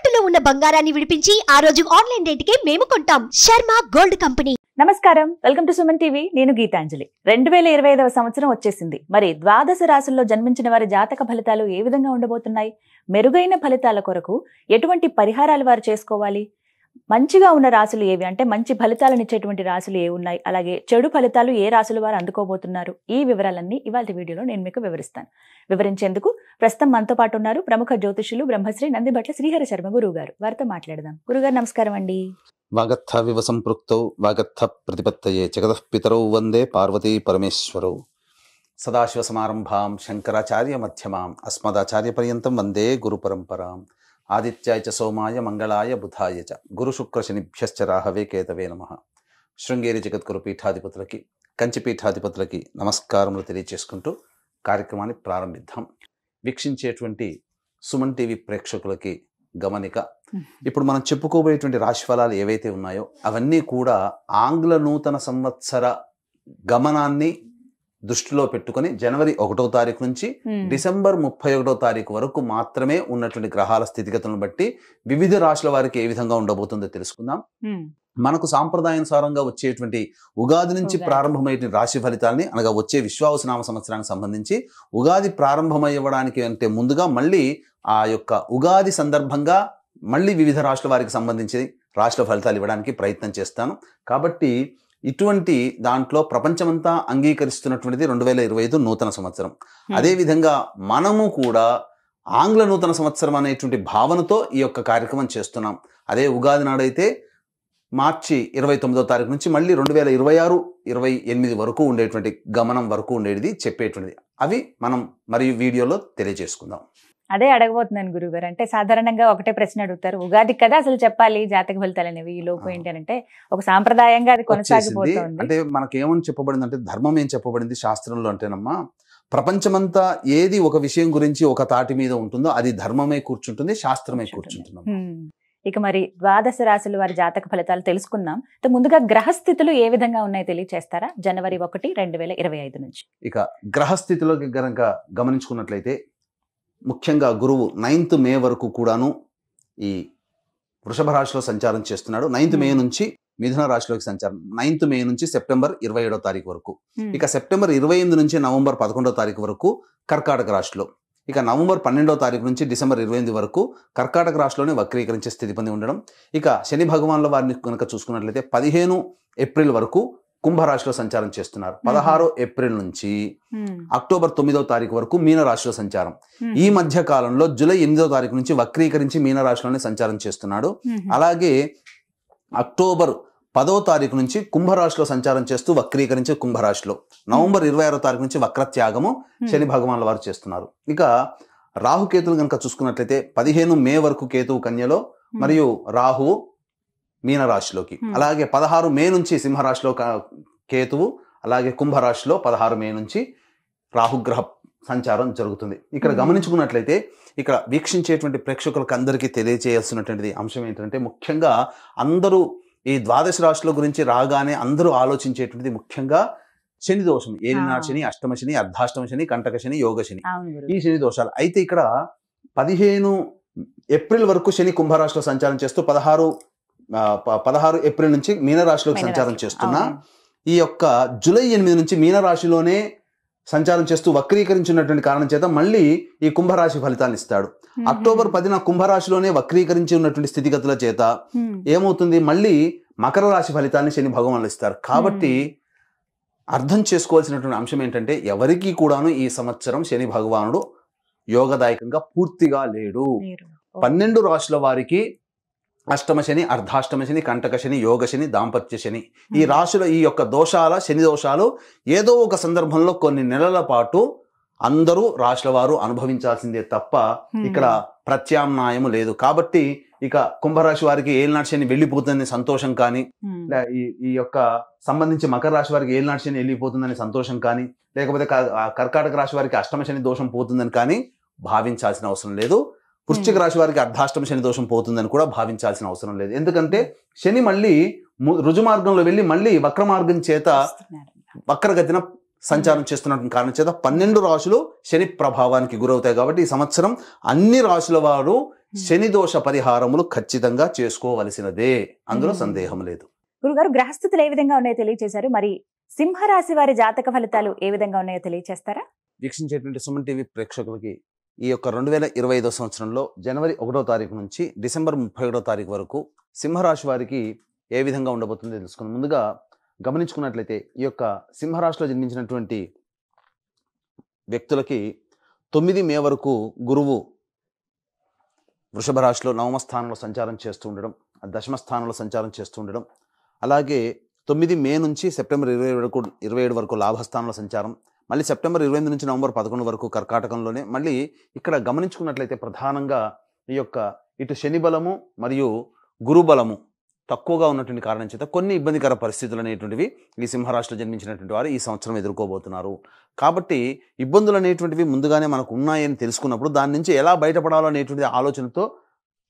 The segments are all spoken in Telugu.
తాకట్టులో ఉన్న బంగారాన్ని విడిపించి ఆ రోజు ఆన్లైన్ రేటుకే మేము కొంటాం. Sharma gold company. నమస్కారం, వెల్కమ్ టు సుమన్ టీవీ. నేను గీతాంజలి. 2025వ సంవత్సరం వచ్చేసింది. మరి ద్వాదశ రాశుల్లో జన్మించిన వారి జాతక ఫలితాలు ఏ విధంగా ఉండబోతున్నాయి? మెరుగైన ఫలితాల కొరకు ఎటువంటి పరిహారాలు వారు చేసుకోవాలి? మంచిగా ఉన్న రాశులు ఏవి, అంటే మంచి ఫలితాలను ఇచ్చేటువంటి రాశులు ఏ ఉన్నాయి, అలాగే చెడు ఫలితాలు ఏ రాశులు వారు అందుకోబోతున్నారు, ఈ వివరాలన్నీ ఇవాళ వీడియోలో నేను మీకు వివరిస్తాను. వివరించేందుకు ప్రస్తుతం మనతో పాటు ఉన్నారు ప్రముఖ జ్యోతిషులు బ్రహ్మశ్రీ నందిబట్ల శ్రీహర శర్మ గురువు గారు. వారితో మాట్లాడదాం. గురుగారు నమస్కారం అండి. వాగర్థ వివ సంపృక్తౌ వాగర్థ ప్రతిపత్తయే జగతః పితరౌ వందే పార్వతీ పరమేశ్వరౌ. సదాశివ సమారంభాం శంకరాచార్య మధ్యమాం అస్మదాచార్య పర్యంతం వందే గురు పరంపరాం. ఆదిత్యాయ చ సోమాయ మంగళాయ బుధాయ చ గురు శుక్ర శనిభ్యశ్చ రాహవే కేతవే నమః. శృంగేరి జగద్గురు పీఠాధిపతులకి, కంచి పీఠాధిపతులకి నమస్కారములు తెలియజేసుకుంటూ కార్యక్రమాన్ని ప్రారంభిద్దాం. వీక్షించేటువంటి సుమన్ టీవీ ప్రేక్షకులకి గమనిక, ఇప్పుడు మనం చెప్పుకోబోయేటువంటి రాశి ఫలాలు ఏవైతే ఉన్నాయో అవన్నీ కూడా ఆంగ్ల నూతన సంవత్సర గమనాన్ని దృష్టిలో పెట్టుకుని జనవరి 1వ తారీఖు నుంచి డిసెంబర్ 31వ తారీఖు వరకు మాత్రమే ఉన్నటువంటి గ్రహాల స్థితిగతులను బట్టి వివిధ రాశుల వారికి ఏ విధంగా ఉండబోతుందో తెలుసుకుందాం. మనకు సాంప్రదాయానుసారంగా వచ్చేటువంటి ఉగాది నుంచి ప్రారంభమయ్యే రాశి ఫలితాలని, అనగా వచ్చే విశ్వావసునామ సంవత్సరానికి సంబంధించి ఉగాది ప్రారంభమయ్యడానికి అంటే ముందుగా మళ్ళీ ఆ యొక్క ఉగాది సందర్భంగా మళ్ళీ వివిధ రాశుల వారికి సంబంధించి రాశుల ఫలితాలు ఇవ్వడానికి ప్రయత్నం చేస్తాను. కాబట్టి ఇటువంటి దాంట్లో ప్రపంచమంతా అంగీకరిస్తున్నటువంటిది 2025 నూతన సంవత్సరం. అదేవిధంగా మనము కూడా ఆంగ్ల నూతన సంవత్సరం అనేటువంటి భావనతో ఈ యొక్క కార్యక్రమం చేస్తున్నాం. అదే ఉగాది నాడైతే మార్చి 29వ తారీఖు నుంచి మళ్ళీ 2026-28 వరకు ఉండేటువంటి గమనం వరకు ఉండేది చెప్పేటువంటిది. అవి మనం మరియు వీడియోలో తెలియజేసుకుందాం. అదే అడగబోతున్నాను గురుగారు. అంటే సాధారణంగా ఒకటే ప్రశ్న అడుగుతారు, ఉగాది కదా అసలు చెప్పాలి జాతక ఫలితాలు అనేవి, ఈ లోపు ఏంటి అంటే ఒక సాంప్రదాయంగా అది కొనసాగిపోతుంది. అంటే మనకేమని చెప్పబడింది అంటే, ధర్మం ఏం చెప్పబడింది శాస్త్రంలో అంటేనమ్మా, ప్రపంచమంతా ఏది ఒక విషయం గురించి ఒక తాటి మీద ఉంటుందో అది ధర్మమే కూర్చుంటుంది, శాస్త్రమే కూర్చుంటుంది. ఇక మరి ద్వాదశ రాశులు వారి జాతక ఫలితాలు తెలుసుకుందాం. ముందుగా గ్రహస్థితులు ఏ విధంగా ఉన్నాయో తెలియచేస్తారా? జనవరి 1, 2025 నుంచి. ఇక గ్రహస్థితిలో గనక గమనించుకున్నట్లయితే ముఖ్యంగా గురువు 9th మే వరకు కూడాను ఈ వృషభ రాశిలో సంచారం చేస్తున్నాడు. 9th మే నుంచి మిథున రాశిలోకి సంచారం, 9th మే నుంచి సెప్టెంబర్ 27వ తారీఖు వరకు. ఇక సెప్టెంబర్ 28 నుంచి నవంబర్ 11వ తారీఖు వరకు కర్కాటక రాశిలో. ఇక నవంబర్ 12వ తారీఖు నుంచి డిసెంబర్ 28 వరకు కర్కాటక రాశిలోనే వక్రీకరించే స్థితి పొంది ఉండడం. ఇక శని భగవాన్ల వారిని కనుక చూసుకున్నట్లయితే 15 ఏప్రిల్ వరకు కుంభరాశిలో సంచారం చేస్తున్నారు. 16 ఏప్రిల్ నుంచి అక్టోబర్ 9వ తారీఖు వరకు మీనరాశిలో సంచారం. ఈ మధ్య కాలంలో జూలై 8వ తారీఖు నుంచి వక్రీకరించి మీనరాశిలోనే సంచారం చేస్తున్నాడు. అలాగే అక్టోబర్ 10వ తారీఖు నుంచి కుంభరాశిలో సంచారం చేస్తూ వక్రీకరించి కుంభరాశిలో, నవంబర్ 26వ తారీఖు నుంచి వక్రత్యాగము శని భగవాన్ల వారు చేస్తున్నారు. ఇక రాహుకేతులు కనుక చూసుకున్నట్లయితే 15 మే వరకు కేతువు కన్యలో మరియు రాహువు మీనరాశిలోకి, అలాగే 16 మే నుంచి సింహరాశిలో కేతువు, అలాగే కుంభరాశిలో 16 మే నుంచి రాహుగ్రహ సంచారం జరుగుతుంది. ఇక్కడ గమనించుకున్నట్లయితే ఇక్కడ వీక్షించేటువంటి ప్రేక్షకులకు అందరికీ తెలియజేయాల్సినటువంటి అంశం ఏంటంటే, ముఖ్యంగా అందరూ ఈ ద్వాదశ రాశుల గురించి రాగానే అందరూ ఆలోచించేటువంటిది ముఖ్యంగా శని దోషం. ఏలినాడు శని, అష్టమ శని, అర్ధాష్టమ శని, కంటక శని, యోగ శని, ఈ శని దోషాలు. అయితే ఇక్కడ 15 ఏప్రిల్ వరకు శని కుంభరాశిలో సంచారం చేస్తూ 16 ఏప్రిల్ నుంచి మీనరాశిలోకి సంచారం చేస్తున్నా, ఈ యొక్క జూలై 8 నుంచి మీనరాశిలోనే సంచారం చేస్తూ వక్రీకరించినటువంటి కారణం చేత మళ్ళీ ఈ కుంభరాశి ఫలితాన్ని ఇస్తాడు. అక్టోబర్ 10న కుంభరాశిలోనే వక్రీకరించి ఉన్నటువంటి స్థితిగతుల చేత ఏమవుతుంది, మళ్ళీ మకర రాశి ఫలితాన్ని శని భగవానులు ఇస్తారు. కాబట్టి అర్థం చేసుకోవాల్సినటువంటి అంశం ఏంటంటే, ఎవరికి కూడాను ఈ సంవత్సరం శని భగవానుడు యోగదాయకంగా పూర్తిగా లేడు. 12 రాశుల వారికి అష్టమ శని, అర్ధాష్టమ శని, కంటక శని, యోగ శని, దాంపత్య శని, ఈ రాశుల ఈ యొక్క శని దోషాలు ఏదో ఒక సందర్భంలో కొన్ని నెలల పాటు అందరూ రాశుల వారు అనుభవించాల్సిందే తప్ప ఇక్కడ ప్రత్యామ్నాయము లేదు. కాబట్టి ఇక కుంభరాశి వారికి ఏలినాటి శని వెళ్ళిపోతుందని సంతోషం కానీ, ఈ యొక్క సంబంధించి మకర రాశి వారికి ఏలినాటి శని వెళ్ళిపోతుందని సంతోషం కానీ, లేకపోతే కర్కాటక రాశి వారికి అష్టమ శని దోషం పోతుందని కానీ భావించాల్సిన అవసరం లేదు. వృశ్చిక రాశి వారికి అర్ధాష్టమ శని దోషం పోతుందని కూడా భావించాల్సిన అవసరం లేదు. ఎందుకంటే శని మళ్ళీ రుజుమార్గంలో వెళ్ళి మళ్ళీ వక్ర మార్గం చేత వక్రగతిన సంచారం చేస్తున్న కారణం చేత 12 రాశులు శని ప్రభావానికి గురవుతాయి. కాబట్టి ఈ సంవత్సరం అన్ని రాశుల వారు శని దోష పరిహారములు ఖచ్చితంగా చేసుకోవలసినదే, అందులో సందేహం లేదు. గురుగారు, గ్రహస్థితులు ఏ విధంగా ఉన్నాయో తెలియజేశారు. మరి సింహరాశి వారి జాతక ఫలితాలు ఏ విధంగా ఉన్నాయో తెలియజేస్తారా? వీక్షించేటువంటి సుమన్ టీవీ ప్రేక్షకులకి ఈ యొక్క 2025 సంవత్సరంలో జనవరి 1వ తారీఖు నుంచి డిసెంబర్ 31వ తారీఖు వరకు సింహరాశి వారికి ఏ విధంగా ఉండబోతుందో తెలుసుకుందాం. ముందుగా గమనించుకున్నట్లయితే ఈ యొక్క సింహరాశిలో జన్మించినటువంటి వ్యక్తులకి 9 మే వరకు గురువు వృషభ రాశిలో నవమ స్థానంలో సంచారం చేస్తూ ఉండడం, దశమ స్థానంలో సంచారం చేస్తూ ఉండడం, అలాగే 9 మే నుంచి సెప్టెంబర్ 27 వరకు లాభస్థానంలో సంచారం, మళ్ళీ సెప్టెంబర్ 28 నుంచి నవంబర్ 11 వరకు కర్కాటకంలోనే. మళ్ళీ ఇక్కడ గమనించుకున్నట్లయితే ప్రధానంగా ఈ యొక్క ఇటు శని బలము మరియు గురు బలము తక్కువగా ఉన్నటువంటి కారణం చేత కొన్ని ఇబ్బందికర పరిస్థితులు అనేటువంటివి ఈ సింహరాశిలో జన్మించినటువంటి వారు ఈ సంవత్సరం ఎదుర్కోబోతున్నారు. కాబట్టి ఇబ్బందులు అనేటువంటివి ముందుగానే మనకు ఉన్నాయని తెలుసుకున్నప్పుడు దాని నుంచి ఎలా బయటపడాలో అనేటువంటి ఆలోచనతో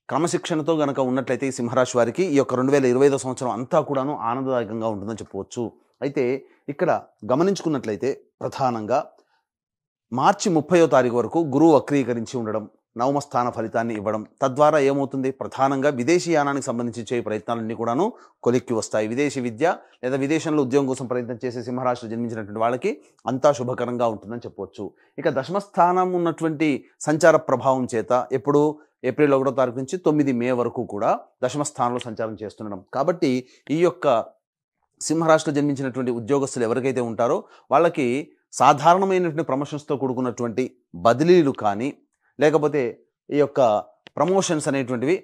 క్రమశిక్షణతో గనక ఉన్నట్లయితే ఈ సింహరాశి వారికి ఈ యొక్క 2025 సంవత్సరం అంతా కూడాను ఆనందదాయకంగా ఉంటుందని చెప్పవచ్చు. అయితే ఇక్కడ గమనించుకున్నట్లయితే ప్రధానంగా మార్చి 30వ తారీఖు వరకు గురువు వక్రీకరించి ఉండడం, నవమ స్థాన ఫలితాన్ని ఇవ్వడం, తద్వారా ఏమవుతుంది, ప్రధానంగా విదేశీయానానికి సంబంధించి చేయ ప్రయత్నాలన్నీ కూడాను కొలిక్కి వస్తాయి. విదేశీ విద్య లేదా విదేశంలో ఉద్యోగం కోసం ప్రయత్నం చేసే సింహరాశిలో జన్మించినటువంటి వాళ్ళకి అంతా శుభకరంగా ఉంటుందని చెప్పవచ్చు. ఇక దశమస్థానం ఉన్నటువంటి సంచార ప్రభావం చేత ఎప్పుడు ఏప్రిల్ 1వ తారీఖు నుంచి 9 మే వరకు కూడా దశమ స్థానంలో సంచారం చేస్తుండడం. కాబట్టి ఈ యొక్క సింహరాశిలో జన్మించినటువంటి ఉద్యోగస్తులు ఎవరికైతే ఉంటారో వాళ్ళకి సాధారణమైనటువంటి ప్రమోషన్స్తో కూడుకున్నటువంటి బదిలీలు కానీ, లేకపోతే ఈ యొక్క ప్రమోషన్స్ అనేటువంటివి,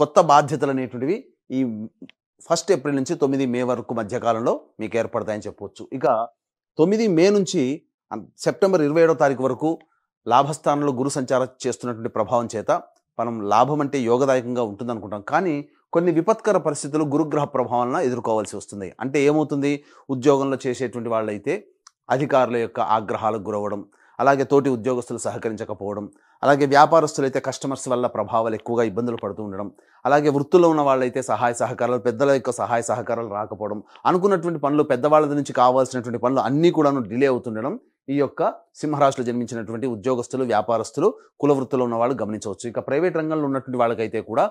కొత్త బాధ్యతలు అనేటువంటివి ఈ 1 ఏప్రిల్ నుంచి 9 మే వరకు మధ్యకాలంలో మీకు ఏర్పడతాయని చెప్పవచ్చు. ఇక 9 మే నుంచి సెప్టెంబర్ 27వ తారీఖు వరకు లాభస్థానంలో గురు సంచారం చేస్తున్నటువంటి ప్రభావం చేత మనం లాభం అంటే యోగదాయకంగా ఉంటుంది అనుకుంటాం. కానీ కొన్ని విపత్కర పరిస్థితులు గురుగ్రహ ప్రభావాలను ఎదుర్కోవాల్సి వస్తుంది. అంటే ఏమవుతుంది, ఉద్యోగంలో చేసేటువంటి వాళ్ళైతే అధికారుల యొక్క ఆగ్రహాలకు గురవడం, అలాగే తోటి ఉద్యోగస్తులు సహకరించకపోవడం, అలాగే వ్యాపారస్తులైతే కస్టమర్స్ వల్ల ప్రభావాలు ఎక్కువగా ఇబ్బందులు పడుతూ ఉండడం, అలాగే వృత్తుల్లో ఉన్న వాళ్ళైతే సహాయ సహకారాలు, పెద్దల యొక్క సహాయ సహకారాలు రాకపోవడం, అనుకున్నటువంటి పనులు, పెద్దవాళ్ళ నుంచి కావాల్సినటువంటి పనులు అన్నీ కూడాను డిలే అవుతుండడం ఈ యొక్క సింహరాశిలో జన్మించినటువంటి ఉద్యోగస్తులు, వ్యాపారస్తులు, కుల వృత్తుల్లో ఉన్న వాళ్ళు గమనించవచ్చు. ఇక ప్రైవేట్ రంగంలో ఉన్నటువంటి వాళ్ళకైతే కూడా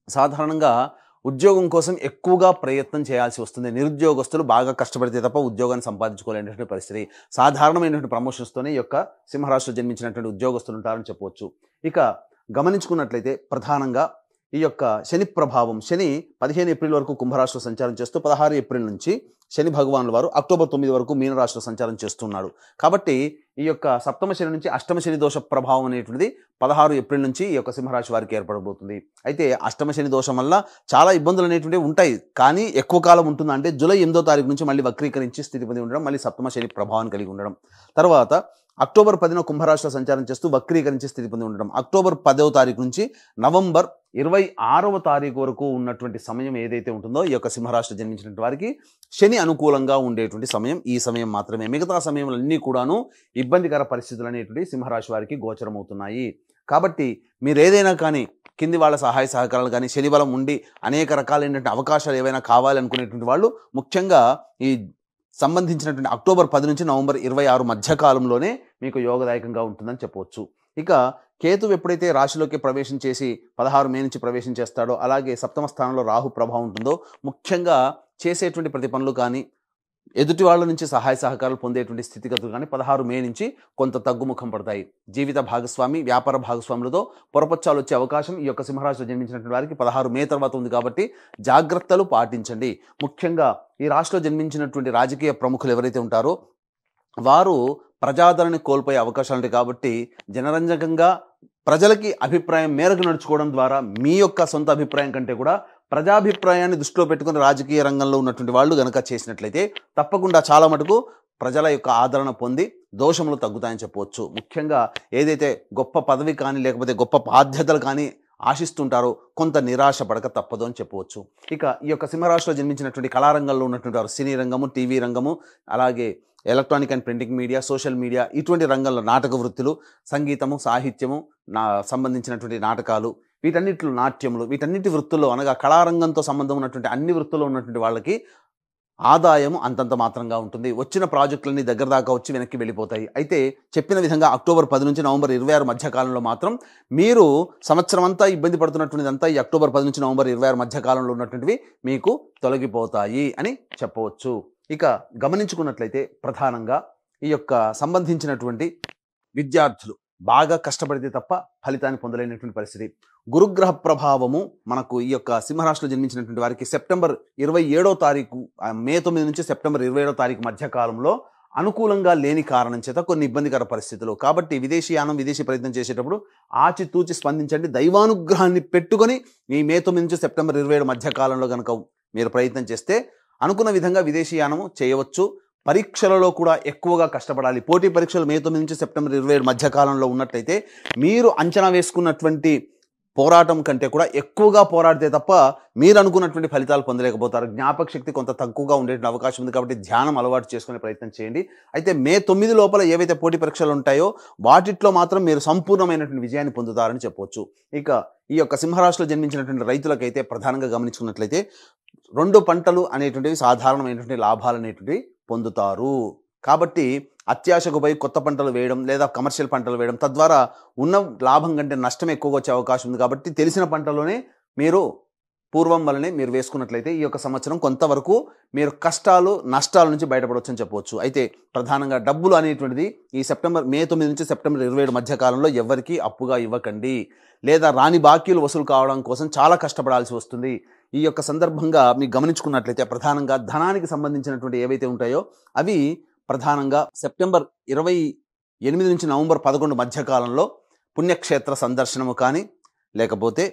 సాధారణంగా ఉద్యోగం కోసం ఎక్కువగా ప్రయత్నం చేయాల్సి వస్తుంది. నిరుద్యోగస్తులు బాగా కష్టపడితే తప్ప ఉద్యోగాన్ని సంపాదించుకోలేనటువంటి పరిస్థితి. సాధారణమైనటువంటి ప్రమోషన్స్తోనే ఈ యొక్క సింహరాశిలో జన్మించినటువంటి ఉద్యోగస్తులు ఉంటారని చెప్పవచ్చు. ఇక గమనించుకున్నట్లయితే ప్రధానంగా ఈ యొక్క శని ప్రభావం, శని 15 ఏప్రిల్ వరకు కుంభరాశిలో సంచారం చేస్తూ 16 ఏప్రిల్ నుంచి శని భగవానుల వారు అక్టోబర్ 9 వరకు మీనరాశిలో సంచారం చేస్తున్నాడు. కాబట్టి ఈ యొక్క సప్తమ శని నుంచి అష్టమ శని దోష ప్రభావం అనేటువంటిది 16 ఏప్రిల్ నుంచి ఈ యొక్క సింహరాశి వారికి ఏర్పడబోతుంది. అయితే అష్టమ శని దోషం వల్ల చాలా ఇబ్బందులు అనేటువంటివి ఉంటాయి. కానీ ఎక్కువ కాలం ఉంటుందా అంటే జూలై 8వ తారీఖు నుంచి మళ్ళీ వక్రీకరించి స్థితి పొంది ఉండడం, మళ్ళీ సప్తమ శని ప్రభావాన్ని కలిగి ఉండడం, తర్వాత అక్టోబర్ 10న కుంభరాశిలో సంచారం చేస్తూ వక్రీకరించి స్థితి పొంది ఉండడం, అక్టోబర్ 10వ తారీఖు నుంచి నవంబర్ 26వ తారీఖు వరకు ఉన్నటువంటి సమయం ఏదైతే ఉంటుందో ఈ యొక్క సింహరాశిలో జన్మించినటువంటి వారికి శని అనుకూలంగా ఉండేటువంటి సమయం ఈ సమయం మాత్రమే. మిగతా సమయంలన్నీ కూడాను ఇబ్బందికర పరిస్థితులు అనేటువంటి సింహరాశి వారికి గోచరమవుతున్నాయి. కాబట్టి మీరు ఏదైనా కానీ కింది వాళ్ళ సహాయ సహకారాలు కానీ, శని బలం ఉండి అనేక రకాలైనటువంటి అవకాశాలు ఏవైనా కావాలనుకునేటువంటి వాళ్ళు ముఖ్యంగా ఈ సంబంధించినటువంటి అక్టోబర్ 10 నుంచి నవంబర్ 26 మధ్యకాలంలోనే మీకు యోగదాయకంగా ఉంటుందని చెప్పవచ్చు. ఇక కేతువు ఎప్పుడైతే రాశిలోకి ప్రవేశం చేసి 16 మే నుంచి ప్రవేశం చేస్తాడో, అలాగే సప్తమ స్థానంలో రాహు ప్రభావం ఉంటుందో, ముఖ్యంగా చేసేటువంటి ప్రతి పనులు కానీ, ఎదుటి వాళ్ళ నుంచి సహాయ సహకారాలు పొందేటువంటి స్థితిగతులు కానీ 16 మే నుంచి కొంత తగ్గుముఖం పడతాయి. జీవిత భాగస్వామి, వ్యాపార భాగస్వాములతో పొరపచ్చాలు వచ్చే అవకాశం ఈ యొక్క సింహరాశిలో జన్మించినటువంటి వారికి 16 మే తర్వాత ఉంది. కాబట్టి జాగ్రత్తలు పాటించండి. ముఖ్యంగా ఈ రాశిలో జన్మించినటువంటి రాజకీయ ప్రముఖులు ఎవరైతే ఉంటారో వారు ప్రజాదరణ కోల్పోయే అవకాశాలు ఉంటాయి. కాబట్టి జనరంజకంగా ప్రజలకి అభిప్రాయం మేరకు నడుచుకోవడం ద్వారా మీ యొక్క సొంత అభిప్రాయం కంటే కూడా ప్రజాభిప్రాయాన్ని దృష్టిలో పెట్టుకుని రాజకీయ రంగంలో ఉన్నటువంటి వాళ్ళు గనక చేసినట్లయితే తప్పకుండా చాలా మటుకు ప్రజల యొక్క ఆదరణ పొంది దోషములు తగ్గుతాయని చెప్పవచ్చు. ముఖ్యంగా ఏదైతే గొప్ప పదవి కానీ లేకపోతే గొప్ప బాధ్యతలు కానీ ఆశిస్తుంటారో కొంత నిరాశ పడక తప్పదు అని చెప్పవచ్చు. ఇక ఈ యొక్క సింహరాశిలో జన్మించినటువంటి కళారంగంలో ఉన్నటువంటి వారు సినీ రంగము, టీవీ రంగము, అలాగే electronic and printing media, social media, ఇటువంటి రంగంలో నాటక వృత్తులు, సంగీతము, సాహిత్యము సంబంధించినటువంటి నాటకాలు, వీటన్నిటిలో నాట్యములు, వీటన్నిటి వృత్తుల్లో అనగా కళారంగంతో సంబంధం ఉన్నటువంటి అన్ని వృత్తుల్లో ఉన్నటువంటి వాళ్ళకి ఆదాయం అంతంత మాత్రంగా ఉంటుంది. వచ్చిన ప్రాజెక్టులన్నీ దగ్గర దాకా వచ్చి వెనక్కి వెళ్ళిపోతాయి. అయితే చెప్పిన విధంగా అక్టోబర్ 10 నుంచి నవంబర్ 26 మధ్య కాలంలో మాత్రం మీరు సంవత్సరం అంతా ఇబ్బంది పడుతున్నటువంటిదంతా ఈ అక్టోబర్ 10 నుంచి నవంబర్ 26 మధ్య కాలంలో ఉన్నటువంటివి మీకు తొలగిపోతాయి అని చెప్పవచ్చు. ఇక గమనించుకున్నట్లయితే ప్రధానంగా ఈ యొక్క సంబంధించినటువంటి విద్యార్థులు బాగా కష్టపడితే తప్ప ఫలితాన్ని పొందలేనటువంటి పరిస్థితి. గురుగ్రహ ప్రభావము మనకు ఈ యొక్క సింహరాశిలో జన్మించినటువంటి వారికి సెప్టెంబర్ 27వ తారీఖు, మే 9 నుంచి సెప్టెంబర్ 27వ తారీఖు మధ్య కాలంలో అనుకూలంగా లేని కారణం చేత కొన్ని ఇబ్బందికర పరిస్థితులు. కాబట్టి విదేశీయానం, విదేశీ ప్రయత్నం చేసేటప్పుడు ఆచితూచి స్పందించండి. దైవానుగ్రహాన్ని పెట్టుకొని ఈ మే 9 నుంచి సెప్టెంబర్ 27 మధ్య కాలంలో కనుక మీరు ప్రయత్నం చేస్తే అనుకున్న విధంగా విదేశీయానము చేయవచ్చు. పరీక్షలలో కూడా ఎక్కువగా కష్టపడాలి. పోటీ పరీక్షలు మే 9 నుంచి సెప్టెంబర్ 27 మధ్య కాలంలో ఉన్నట్లయితే మీరు అంచనా వేసుకున్నటువంటి పోరాటం కంటే కూడా ఎక్కువగా పోరాడితే తప్ప మీరు అనుకున్నటువంటి ఫలితాలు పొందలేకపోతారు. జ్ఞాపక శక్తి కొంత తక్కువగా ఉండేటువంటి అవకాశం ఉంది. కాబట్టి ధ్యానం అలవాటు చేసుకునే ప్రయత్నం చేయండి. అయితే మే 9 లోపల ఏవైతే పోటీ పరీక్షలు ఉంటాయో వాటిట్లో మాత్రం మీరు సంపూర్ణమైనటువంటి విజయాన్ని పొందుతారని చెప్పవచ్చు. ఇక ఈ యొక్క సింహరాశిలో జన్మించినటువంటి రైతులకైతే ప్రధానంగా గమనించుకున్నట్లయితే 2 పంటలు అనేటువంటివి సాధారణమైనటువంటి లాభాలు అనేటువంటివి పొందుతారు. కాబట్టి అత్యాశకు పోయి కొత్త పంటలు వేయడం లేదా కమర్షియల్ పంటలు వేయడం తద్వారా ఉన్న లాభం కంటే నష్టం ఎక్కువగా వచ్చే అవకాశం ఉంది. కాబట్టి తెలిసిన పంటలోనే మీరు పూర్వం వల్లనే మీరు వేసుకున్నట్లయితే ఈ యొక్క సంవత్సరం కొంతవరకు మీరు కష్టాలు నష్టాల నుంచి బయటపడవచ్చు అని చెప్పవచ్చు. అయితే ప్రధానంగా డబ్బులు అనేటువంటిది ఈ మే 9 నుంచి సెప్టెంబర్ 27 మధ్య కాలంలో ఎవరికీ అప్పుగా ఇవ్వకండి. లేదా రాని బాకీలు వసూలు కావడం కోసం చాలా కష్టపడాల్సి వస్తుంది. ఈ యొక్క సందర్భంగా మీకు గమనించుకున్నట్లయితే ప్రధానంగా ధనానికి సంబంధించినటువంటి ఏవైతే ఉంటాయో అవి ప్రధానంగా సెప్టెంబర్ 28 నుంచి నవంబర్ 11 మధ్య కాలంలో పుణ్యక్షేత్ర సందర్శనము కానీ లేకపోతే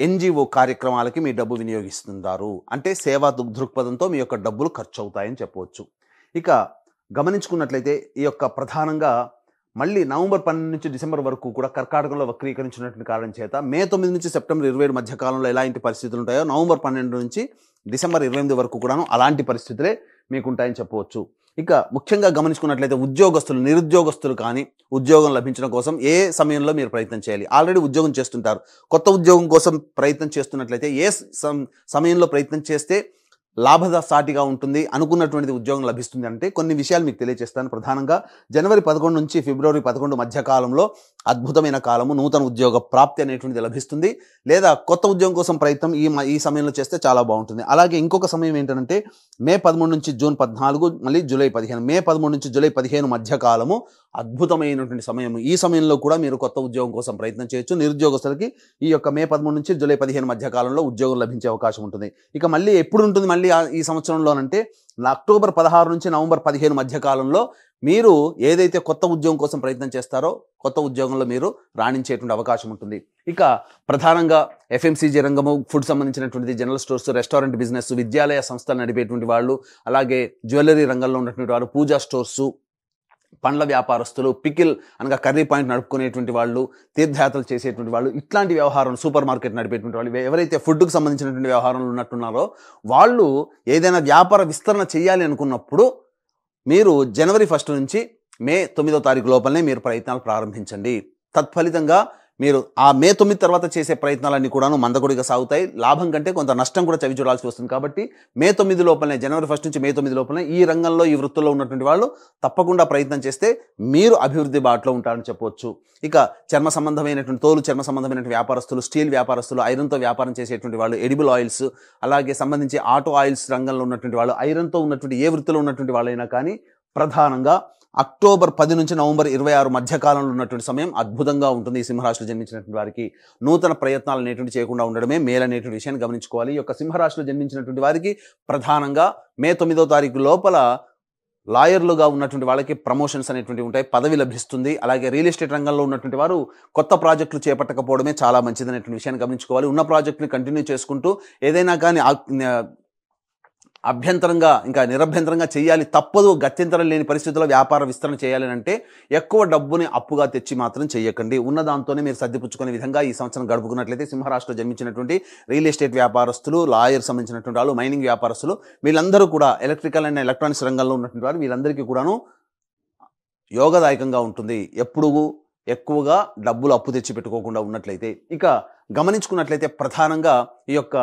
ఎన్జిఓ కార్యక్రమాలకి మీ డబ్బు వినియోగిస్తుంటారు. అంటే సేవా దృక్పథంతో మీ యొక్క డబ్బులు ఖర్చు అవుతాయని చెప్పవచ్చు. ఇక గమనించుకున్నట్లయితే ఈ యొక్క ప్రధానంగా మళ్ళీ నవంబర్ 12 నుంచి డిసెంబర్ వరకు కూడా కర్కాటకంలో వక్రీకరించినటువంటి కారణం చేత మే 9 నుంచి సెప్టెంబర్ 27 మధ్య కాలంలో ఎలాంటి పరిస్థితులు ఉంటాయో నవంబర్ 12 నుంచి డిసెంబర్ 28 వరకు కూడాను అలాంటి పరిస్థితులే మీకు ఉంటాయని చెప్పవచ్చు. ఇక ముఖ్యంగా గమనించుకున్నట్లయితే ఉద్యోగస్తులు, నిరుద్యోగస్తులు కానీ ఉద్యోగం లభించడం కోసం ఏ సమయంలో మీరు ప్రయత్నం చేయాలి? ఆల్రెడీ ఉద్యోగం చేస్తుంటారు, కొత్త ఉద్యోగం కోసం ప్రయత్నం చేస్తున్నట్లయితే ఏ సమయంలో ప్రయత్నం చేస్తే లాభసాటిగా ఉంటుంది, అనుకున్నటువంటిది ఉద్యోగం లభిస్తుంది అంటే కొన్ని విషయాలు మీకు తెలియజేస్తాను. ప్రధానంగా జనవరి 11 నుంచి ఫిబ్రవరి 11 మధ్య కాలంలో అద్భుతమైన కాలము, నూతన ఉద్యోగ ప్రాప్తి అనేటువంటిది లభిస్తుంది. లేదా కొత్త ఉద్యోగం కోసం ప్రయత్నం ఈ సమయంలో చేస్తే చాలా బాగుంటుంది. అలాగే ఇంకొక సమయం ఏంటంటే మే 13 నుంచి జూన్ 14 మళ్ళీ జూలై 15, మే 13 నుంచి జూలై 15 మధ్య కాలము అద్భుతమైనటువంటి సమయం. ఈ సమయంలో కూడా మీరు కొత్త ఉద్యోగం కోసం ప్రయత్నం చేయొచ్చు. నిరుద్యోగస్తులకి ఈ యొక్క మే 13 నుంచి జూలై 15 మధ్య కాలంలో ఉద్యోగం లభించే అవకాశం ఉంటుంది. ఇక మళ్ళీ ఎప్పుడు ఉంటుంది మళ్ళీ ఈ సంవత్సరంలోనంటే అక్టోబర్ 16 నుంచి నవంబర్ 15 మధ్య కాలంలో మీరు ఏదైతే కొత్త ఉద్యోగం కోసం ప్రయత్నం చేస్తారో కొత్త ఉద్యోగంలో మీరు రాణించేటువంటి అవకాశం ఉంటుంది. ఇక ప్రధానంగా ఎఫ్ఎంసీజీ రంగము, ఫుడ్ సంబంధించినటువంటిది, జనరల్ స్టోర్స్, రెస్టారెంట్ బిజినెస్, విద్యాలయ సంస్థలు నడిపేటువంటి వాళ్ళు, అలాగే జ్యువెలరీ రంగంలో ఉన్నటువంటి వారు, పూజా స్టోర్సు, పండ్ల వ్యాపారస్తులు, పికిల్ అనగా కర్రీ పాయింట్ నడుపుకునేటువంటి వాళ్ళు, తీర్థయాత్రలు చేసేటువంటి వాళ్ళు, ఇట్లాంటి వ్యవహారం, సూపర్ మార్కెట్ నడిపేటువంటి వాళ్ళు, ఎవరైతే ఫుడ్కు సంబంధించినటువంటి వ్యవహారంలో ఉన్నట్టున్నారో వాళ్ళు ఏదైనా వ్యాపార విస్తరణ చేయాలి అనుకున్నప్పుడు మీరు జనవరి 1 నుంచి మే 9వ తారీఖు లోపలనే మీరు ప్రయత్నాలు ప్రారంభించండి. తత్ఫలితంగా మీరు ఆ మే 9 తర్వాత చేసే ప్రయత్నాలన్నీ కూడాను మందకొడిగా సాగుతాయి. లాభం కంటే కొంత నష్టం కూడా చవి చూడాల్సి వస్తుంది. కాబట్టి మే 9 లోపలనే, జనవరి 1 నుంచి మే 9 లోపలనే ఈ రంగంలో, ఈ వృత్తుల్లో ఉన్నటువంటి వాళ్ళు తప్పకుండా ప్రయత్నం చేస్తే మీరు అభివృద్ధి బాటలో ఉంటారని చెప్పవచ్చు. ఇక చర్మ సంబంధమైనటువంటి చర్మ సంబంధమైనటువంటి వ్యాపారస్తులు, స్టీల్ వ్యాపారస్తులు, ఐరన్తో వ్యాపారం చేసేటువంటి వాళ్ళు, ఎడిబుల్ ఆయిల్స్, అలాగే సంబంధించి ఆటో ఆయిల్స్ రంగంలో ఉన్నటువంటి వాళ్ళు, ఐరన్తో ఉన్నటువంటి ఏ వృత్తిలో ఉన్నటువంటి వాళ్ళైనా కానీ ప్రధానంగా అక్టోబర్ 10 నుంచి నవంబర్ 26 మధ్య కాలంలో ఉన్నటువంటి సమయం అద్భుతంగా ఉంటుంది. ఈ సింహరాశిలో జన్మించినటువంటి వారికి నూతన ప్రయత్నాలు అనేటువంటి చేయకుండా ఉండడమే మేలనేటువంటి విషయాన్ని గమనించుకోవాలి. ఈ యొక్క సింహరాశిలో జన్మించినటువంటి వారికి ప్రధానంగా మే 9వ తారీఖు లోపల లాయర్లుగా ఉన్నటువంటి వాళ్ళకి ప్రమోషన్స్ అనేటువంటివి ఉంటాయి, పదవి లభిస్తుంది. అలాగే రియల్ ఎస్టేట్ రంగంలో ఉన్నటువంటి వారు కొత్త ప్రాజెక్టులు చేపట్టకపోవడమే చాలా మంచిది అనేటువంటి విషయాన్ని గమనించుకోవాలి. ఉన్న ప్రాజెక్టుని కంటిన్యూ చేసుకుంటూ ఏదైనా కానీ అభ్యంతరంగా ఇంకా నిరభ్యంతరంగా చేయాలి, తప్పదు, గత్యంతరం లేని పరిస్థితుల్లో వ్యాపార విస్తరణ చేయాలని అంటే ఎక్కువ డబ్బుని అప్పుగా తెచ్చి మాత్రం చేయకండి. ఉన్న దాంతోనే మీరు సర్దిపుచ్చుకునే విధంగా ఈ సంవత్సరం గడుపుకున్నట్లయితే సింహరాశిలో జన్మించినటువంటి రియల్ ఎస్టేట్ వ్యాపారస్తులు, లాయర్ సంబంధించినటువంటి వాళ్ళు, మైనింగ్ వ్యాపారస్తులు, వీళ్ళందరూ కూడా ఎలక్ట్రికల్ అండ్ ఎలక్ట్రానిక్స్ రంగంలో ఉన్నటువంటి వారు వీళ్ళందరికీ కూడాను యోగదాయకంగా ఉంటుంది. ఎప్పుడు ఎక్కువగా డబ్బులు అప్పు తెచ్చి పెట్టుకోకుండా ఉన్నట్లయితే. ఇక గమనించుకున్నట్లయితే ప్రధానంగా ఈ యొక్క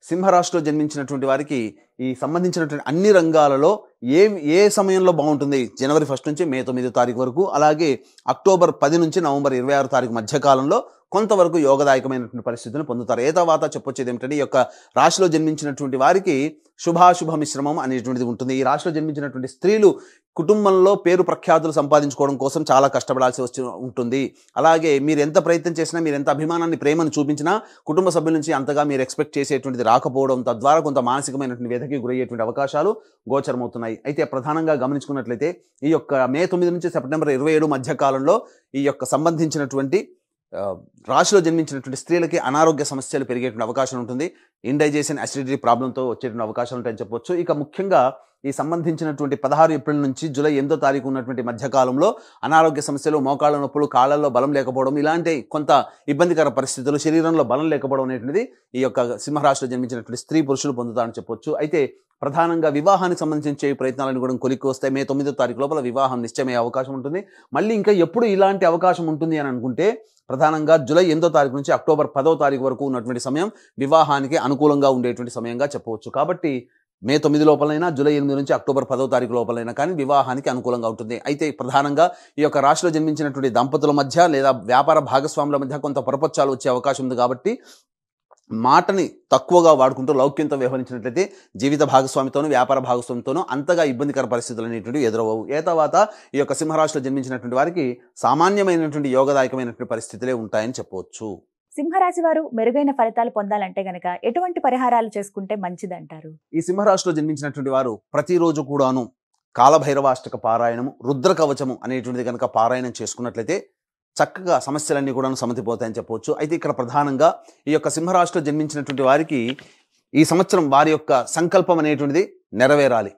సింహరాశిలో జన్మించినటువంటి వారికి ఈ సంబంధించినటువంటి అన్ని రంగాలలో ఏ సమయంలో బాగుంటుంది, జనవరి 1 నుంచి మే 9 తారీఖు వరకు, అలాగే అక్టోబర్ 10 నుంచి నవంబర్ 26 తారీఖు మధ్యకాలంలో కొంతవరకు యోగదాయకమైనటువంటి పరిస్థితులను పొందుతారు. తర్వాత చెప్పొచ్చేది ఏమిటంటే ఈ యొక్క రాశిలో జన్మించినటువంటి వారికి శుభాశుభ మిశ్రమం అనేటువంటిది ఉంటుంది. ఈ రాశిలో జన్మించినటువంటి స్త్రీలు కుటుంబంలో పేరు ప్రఖ్యాతులు సంపాదించుకోవడం కోసం చాలా కష్టపడాల్సి ఉంటుంది. అలాగే మీరు ఎంత ప్రయత్నం చేసినా, మీరు ఎంత అభిమానాన్ని, ప్రేమను చూపించినా కుటుంబ సభ్యుల నుంచి అంతగా మీరు ఎక్స్పెక్ట్ చేసేటువంటిది రాకపోవడం, తద్వారా కొంత మానసికమైనటువంటి వ్యధకి గురయ్యేటువంటి అవకాశాలు గోచరమవుతున్నాయి. అయితే ప్రధానంగా గమనించుకున్నట్లయితే ఈ యొక్క మే 9 నుంచి సెప్టెంబర్ 27 మధ్య కాలంలో ఈ యొక్క సంబంధించినటువంటి రాశిలో జన్మించినటువంటి స్త్రీలకి అనారోగ్య సమస్యలు పెరిగేటువంటి అవకాశం ఉంటుంది. ఇండైజెషన్, అసిడిటీ ప్రాబ్లంతో వచ్చేటువంటి అవకాశాలు ఉంటాయని చెప్పొచ్చు. ఇక ముఖ్యంగా ఈ సంబంధించినటువంటి 16 ఏప్రిల్ నుంచి జూలై 8వ తారీఖు ఉన్నటువంటి మధ్యకాలంలో అనారోగ్య సమస్యలు, మోకాళ్ళ నొప్పులు, కాళ్ళల్లో బలం లేకపోవడం, ఇలాంటి కొంత ఇబ్బందికర పరిస్థితులు, శరీరంలో బలం లేకపోవడం అనేటువంటిది ఈ యొక్క సింహరాశిలో జన్మించినటువంటి స్త్రీ పురుషులు పొందుతారని చెప్పొచ్చు. అయితే ప్రధానంగా వివాహానికి సంబంధించి ప్రయత్నాలను కూడా కొలిక్కి వస్తాయి. మే 9వ తారీఖు లోపల వివాహం నిశ్చయమయ్యే అవకాశం ఉంటుంది. మళ్ళీ ఇంకా ఎప్పుడు ఇలాంటి అవకాశం ఉంటుంది అని అనుకుంటే ప్రధానంగా జూలై 8వ తారీఖు నుంచి అక్టోబర్ 10వ తారీఖు వరకు ఉన్నటువంటి సమయం వివాహానికి అనుకూలంగా ఉండేటువంటి సమయంగా చెప్పవచ్చు. కాబట్టి మే 9 లోపలైనా, జూలై 8 నుంచి అక్టోబర్ 10వ తారీఖు లోపలైనా కానీ వివాహానికి అనుకూలంగా ఉంటుంది. అయితే ప్రధానంగా ఈ యొక్క రాశిలో జన్మించినటువంటి దంపతుల మధ్య లేదా వ్యాపార భాగస్వాముల మధ్య కొంత పొరపచ్చాలు వచ్చే అవకాశం ఉంది. కాబట్టి మాటని తక్కువగా వాడుకుంటూ లౌక్యంతో వ్యవహరించినట్లయితే జీవిత భాగస్వామితోనూ, వ్యాపార భాగస్వామితోనూ అంతగా ఇబ్బందికర పరిస్థితులు అనేటువంటివి ఎదురవవు. తర్వాత ఈ యొక్క సింహరాశిలో జన్మించినటువంటి వారికి సామాన్యమైనటువంటి యోగదాయకమైనటువంటి పరిస్థితులే ఉంటాయని చెప్పవచ్చు. సింహరాశి వారు మెరుగైన ఫలితాలు పొందాలంటే గనక ఎటువంటి పరిహారాలు చేసుకుంటే మంచిదంటారు? ఈ సింహరాశిలో జన్మించినటువంటి వారు ప్రతిరోజు కూడాను కాలభైరవాష్టక పారాయణము, రుద్ర కవచము అనేటువంటిది కనుక పారాయణం చేసుకున్నట్లయితే చక్కగా సమస్యలన్నీ కూడా సమతిపోతాయని చెప్పవచ్చు. అయితే ఇక్కడ ప్రధానంగా ఈ యొక్క సింహరాశిలో జన్మించినటువంటి వారికి ఈ సంవత్సరం వారి యొక్క సంకల్పం అనేటువంటిది నెరవేరాలి.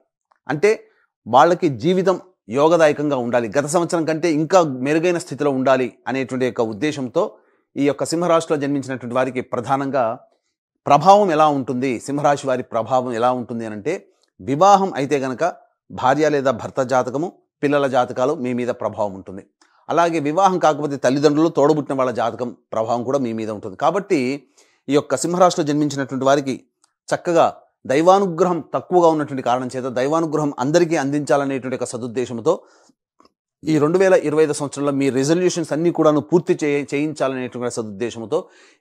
అంటే వాళ్ళకి జీవితం యోగదాయకంగా ఉండాలి, గత సంవత్సరం కంటే ఇంకా మెరుగైన స్థితిలో ఉండాలి అనేటువంటి యొక్క ఉద్దేశంతో ఈ యొక్క సింహరాశిలో జన్మించినటువంటి వారికి ప్రధానంగా ప్రభావం ఎలా ఉంటుంది, సింహరాశి వారి ప్రభావం ఎలా ఉంటుంది అని అంటే, వివాహం అయితే గనక భార్య లేదా భర్త జాతకము, పిల్లల జాతకాలు మీ మీద ప్రభావం ఉంటుంది. అలాగే వివాహం కాకపోతే తల్లిదండ్రులు, తోడబుట్టిన వాళ్ళ జాతకం ప్రభావం కూడా మీ మీద ఉంటుంది. కాబట్టి ఈ యొక్క సింహరాశిలో జన్మించినటువంటి వారికి చక్కగా దైవానుగ్రహం తక్కువగా ఉన్నటువంటి కారణం చేత దైవానుగ్రహం అందరికీ అందించాలనేటువంటి ఒక సదుద్దేశంతో ఈ 2025 సంవత్సరంలో మీ రెజల్యూషన్స్ అన్నీ కూడాను పూర్తి చేయించాలనేటువంటి సదుద్దేశంతో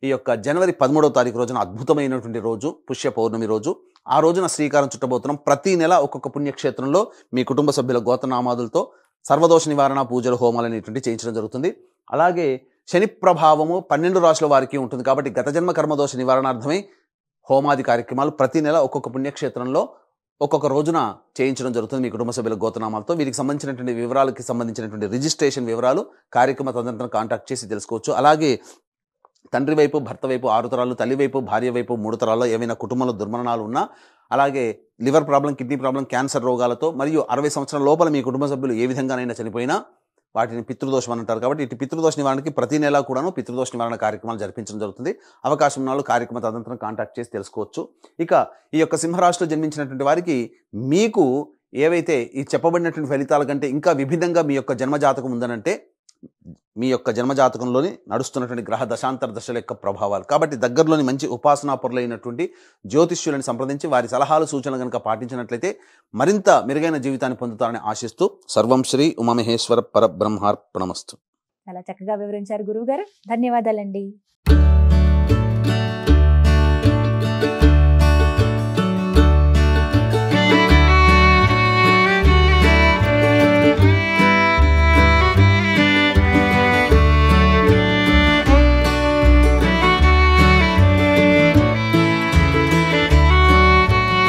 ఈ యొక్క జనవరి 13వ తారీఖు రోజున అద్భుతమైనటువంటి రోజు, పుష్య పౌర్ణమి రోజు, ఆ రోజున శ్రీకారం చుట్టబోతున్నాం. ప్రతి నెల ఒక్కొక్క పుణ్యక్షేత్రంలో మీ కుటుంబ సభ్యుల గోత్రనామాదులతో సర్వదోష నివారణ పూజలు, హోమాలు అనేటువంటి చేయించడం జరుగుతుంది. అలాగే శని ప్రభావము 12 రాశుల వారికి ఉంటుంది. కాబట్టి గత జన్మ కర్మదోష నివారణార్థమై హోమాది కార్యక్రమాలు ప్రతి నెల ఒక్కొక్క పుణ్యక్షేత్రంలో ఒక్కొక్క రోజున చేయించడం జరుగుతుంది మీ కుటుంబ సభ్యుల గోత్రనామాలతో. వీరికి సంబంధించినటువంటి వివరాలకి సంబంధించినటువంటి రిజిస్ట్రేషన్ వివరాలు కార్యక్రమ తదనంతరం కాంటాక్ట్ చేసి తెలుసుకోవచ్చు. అలాగే తండ్రి వైపు, భర్త వైపు 6 తరాలు, తల్లి వైపు, భార్య వైపు 3 తరాల్లో ఏమైనా కుటుంబంలో దుర్మరణాలు ఉన్నా, అలాగే liver problem, kidney problem, cancer రోగాలతో మరియు 60 సంవత్సరాల లోపల మీ కుటుంబ సభ్యులు ఏ విధంగానైనా చనిపోయినా వాటిని పితృదోషం అని అంటారు. కాబట్టి ఇటు పితృదోష నివారణకి ప్రతి నెల కూడాను పితృదోష నివారణ కార్యక్రమాలు జరిపించడం జరుగుతుంది. అవకాశం ఉన్న వాళ్ళు కార్యక్రమ తదనంతరం కాంటాక్ట్ చేసి తెలుసుకోవచ్చు. ఇక ఈ యొక్క సింహరాశిలో జన్మించినటువంటి వారికి మీకు ఏవైతే ఈ చెప్పబడినటువంటి ఫలితాల కంటే ఇంకా విభిన్నంగా మీ యొక్క జన్మజాతకం ఉందనంటే మీ యొక్క జన్మజాతకంలోని నడుస్తున్నటువంటి గ్రహ దశాంతర దశల యొక్క ప్రభావాలు. కాబట్టి దగ్గరలోని మంచి ఉపాసనాపరులైనటువంటి జ్యోతిష్యులను సంప్రదించి వారి సలహాలు, సూచనలు కనుక పాటించినట్లయితే మరింత మెరుగైన జీవితాన్ని పొందుతారని ఆశిస్తూ సర్వం శ్రీ ఉమామహేశ్వర పరబ్రహ్మార్పణమస్తు. చాలా చక్కగా వివరించారు గురువు గారు. ధన్యవాదాలండి.